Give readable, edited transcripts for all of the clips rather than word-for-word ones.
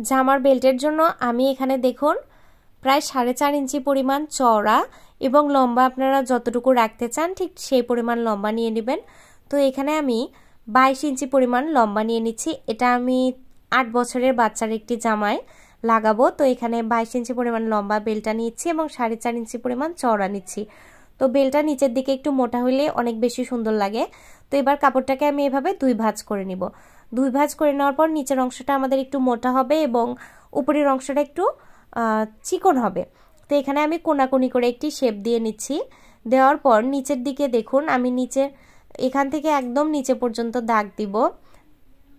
জামার বেল্টের জন্য আমি এখানে দেখুন প্রায় 4.5 ইঞ্চি পরিমাণ চওড়া এবং লম্বা আপনারা যতটুকু রাখতে চান ঠিক সেই পরিমাণ লম্বা নিয়ে নেবেন। তো এখানে আমি 22 ইঞ্চি পরিমাণ লম্বা নিয়ে নিচ্ছি। এটা আমি 8 বছরের বাচ্চার একটি জামায় লাগাবো। তো এখানে 22 ইঞ্চি পরিমাণ লম্বা বেলটা নিচ্ছি এবং 4.5 ইঞ্চি পরিমাণ চওড়া নিচ্ছি। তো বেলটা নিচের দিকে একটু মোটা হলে অনেক বেশি সুন্দর লাগে। তো এবার কাপড়টাকে আমি এভাবে 2 ভাঁজ করে নিব। 2 ভাঁজ করে নেওয়ার পর নিচের অংশটা আমাদের একটু মোটা হবে এবং উপরের অংশটা একটু চিকন হবে। তো এখানে আমি কোনাকুনি করে একটি শেপ দিয়ে নিচ্ছি। দেওয়ার পর নিচের দিকে দেখুন আমি নিচে এখান থেকে একদম নিচে পর্যন্ত দাগ দিব।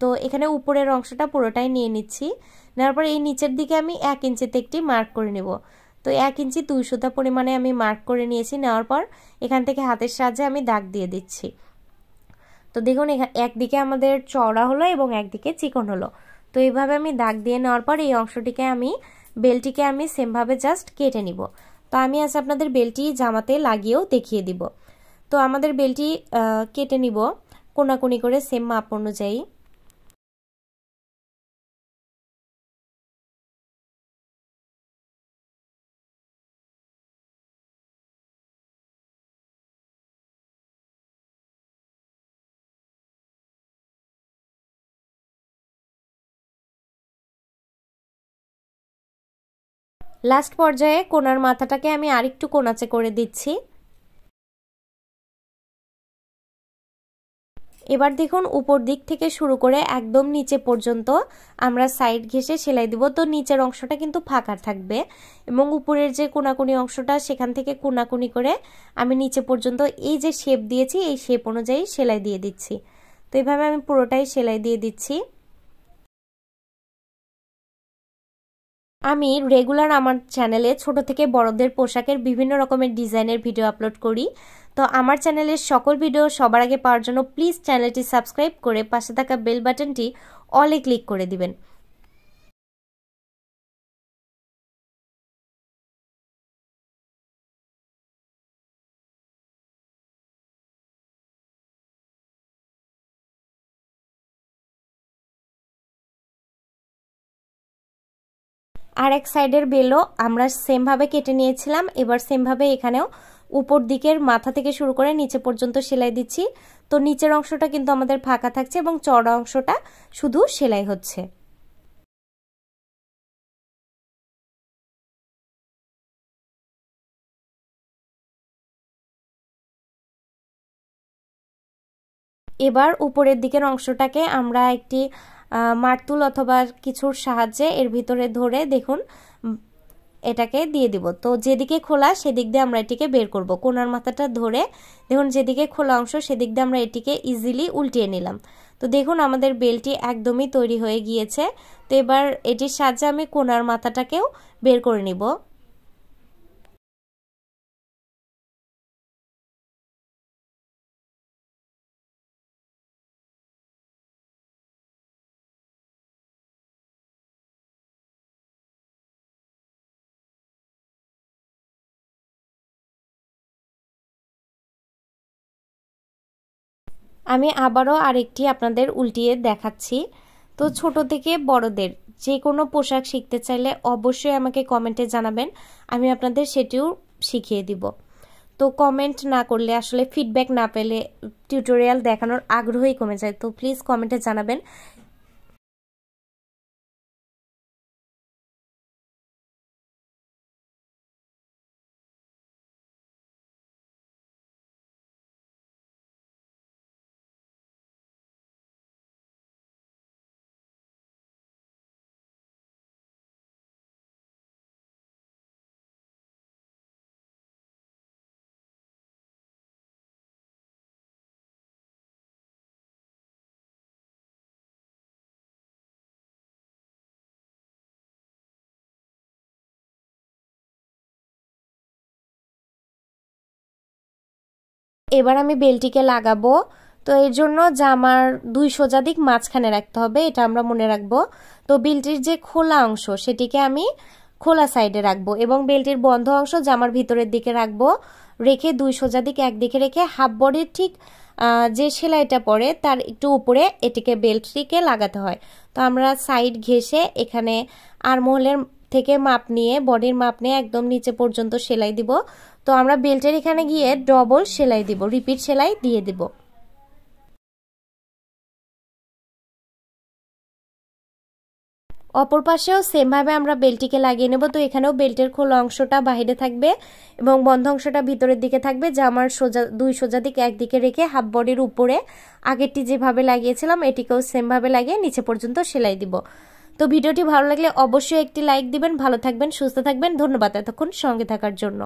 তো এখানে উপরের অংশটা পুরোটাই নিয়ে নিচ্ছি। নেওয়ার পর এই নিচের দিকে আমি 1 ইঞ্চিতে একটি মার্ক করে নেব। তো 1 ইঞ্চি 2 সুতা পরিমাণে আমি মার্ক করে নিয়েছি। নেওয়ার পর এখান থেকে হাতের সাহায্যে আমি দাগ দিয়ে দিচ্ছি। তো দেখুন একদিকে আমাদের চওড়া হলো এবং একদিকে চিকন হলো। তো এইভাবে আমি দাগ দিয়ে নেওয়ার পর এই অংশটিকে আমি বেলটিকে আমি সেমভাবে জাস্ট কেটে নিব। তো আমি আজ আপনাদের বেলটি জামাতে লাগিয়েও দেখিয়ে দিব। তো আমাদের বেলটি কেটে নিব কোনাকুনি করে সেম মাপ অনুযায়ী। লাস্ট পর্যায়ে কোনার মাথাটাকে আমি আরেকটু কোনাচে করে দিচ্ছি। এবার দেখুন উপর দিক থেকে শুরু করে একদম নিচে পর্যন্ত আমরা সাইড ঘেঁষে সেলাই দিব। তো নিচের অংশটা কিন্তু ফাঁকা থাকবে এবং উপরের যে কোনাকুনি অংশটা সেখান থেকে কোনাকুনি করে আমি নিচে পর্যন্ত এই যে শেপ দিয়েছি এই শেপ অনুযায়ী সেলাই দিয়ে দিচ্ছি। তো এইভাবে আমি পুরোটাই সেলাই দিয়ে দিচ্ছি। আমি রেগুলার আমার চ্যানেলে ছোট থেকে বড়দের পোশাকের বিভিন্ন রকমের ডিজাইনের ভিডিও আপলোড করি। তো আমার চ্যানেলের সকল ভিডিও সবার আগে পাওয়ার জন্য প্লিজ চ্যানেলটি সাবস্ক্রাইব করে পাশে থাকা বেল বাটনটি অলে ক্লিক করে দিবেন। আর এক সাইডের বেলও আমরা সেমভাবে কেটে নিয়েছিলাম। এবার সেমভাবে এখানেও উপর দিকের মাথা থেকে শুরু করে নিচে পর্যন্ত সেলাই দিচ্ছি। তো নিচের অংশটা কিন্তু আমাদের ফাঁকা থাকছে এবং চওড়া অংশটা শুধু সেলাই হচ্ছে। এবার উপরের দিকের অংশটাকে আমরা একটি মারতুল অথবা কিছুর সাহায্যে এর ভিতরে ধরে দেখুন এটাকে দিয়ে দিব। তো যেদিকে খোলা সেদিক দিয়ে আমরা এটিকে বের করব। কোনার মাথাটা ধরে দেখুন যেদিকে খোলা অংশ সেদিক দিয়ে আমরা এটিকে ইজিলি উল্টিয়ে নিলাম। তো দেখুন আমাদের বেলটি একদমই তৈরি হয়ে গিয়েছে। তো এবার এটির সাহায্যে আমি কোনার মাথাটাকেও বের করে নিব। আমি আবারও আরেকটি আপনাদের উল্টিয়ে দেখাচ্ছি। তো ছোট থেকে বড়দের যে কোনো পোশাক শিখতে চাইলে অবশ্যই আমাকে কমেন্টে জানাবেন, আমি আপনাদের সেটিও শিখিয়ে দিব। তো কমেন্ট না করলে আসলে ফিডব্যাক না পেলে টিউটোরিয়াল দেখানোর আগ্রহই কমে যায়। তো প্লিজ কমেন্টে জানাবেন। এবার আমি বেলটিকে লাগাবো। তো এর জন্য জামার 2 সোজা দিক মাঝখানে রাখতে হবে, এটা আমরা মনে রাখবো। তো বেলটির যে খোলা অংশ সেটিকে আমি খোলা সাইডে রাখবো এবং বেল্টের বন্ধ অংশ জামার ভিতরের দিকে রাখবো। রেখে 2 সোজা দিক একদিকে রেখে হাফ বডির ঠিক যে সেলাইটা পড়ে তার একটু উপরে এটিকে বেল্টটিকে লাগাতে হয়। তো আমরা সাইড ঘেঁষে এখানে আর্মহোলের থেকে মাপ নিয়ে বডির মাপ নিয়ে একদম নিচে পর্যন্ত সেলাই দিব। তো আমরা বেল্টের এখানে গিয়ে ডবল সেলাই দিব, রিপিট সেলাই দিয়ে দিব। অপর পাশেও সেমভাবে আমরা বেল্টটিকে লাগিয়ে নেব। তো এখানেও বেল্টের খোলা অংশটা বাইরে থাকবে এবং বন্ধ অংশটা ভিতরের দিকে থাকবে। জামার সোজা 2 সোজা দিক একদিকে রেখে হাফ বডির উপরে আগেরটি যেভাবে লাগিয়েছিলাম এটিকেও সেমভাবে লাগিয়ে নিচে পর্যন্ত সেলাই দিব। তো ভিডিওটি ভালো লাগলে অবশ্যই একটি লাইক দিবেন। ভালো থাকবেন, সুস্থ থাকবেন। ধন্যবাদ এতক্ষণ সঙ্গে থাকার জন্য।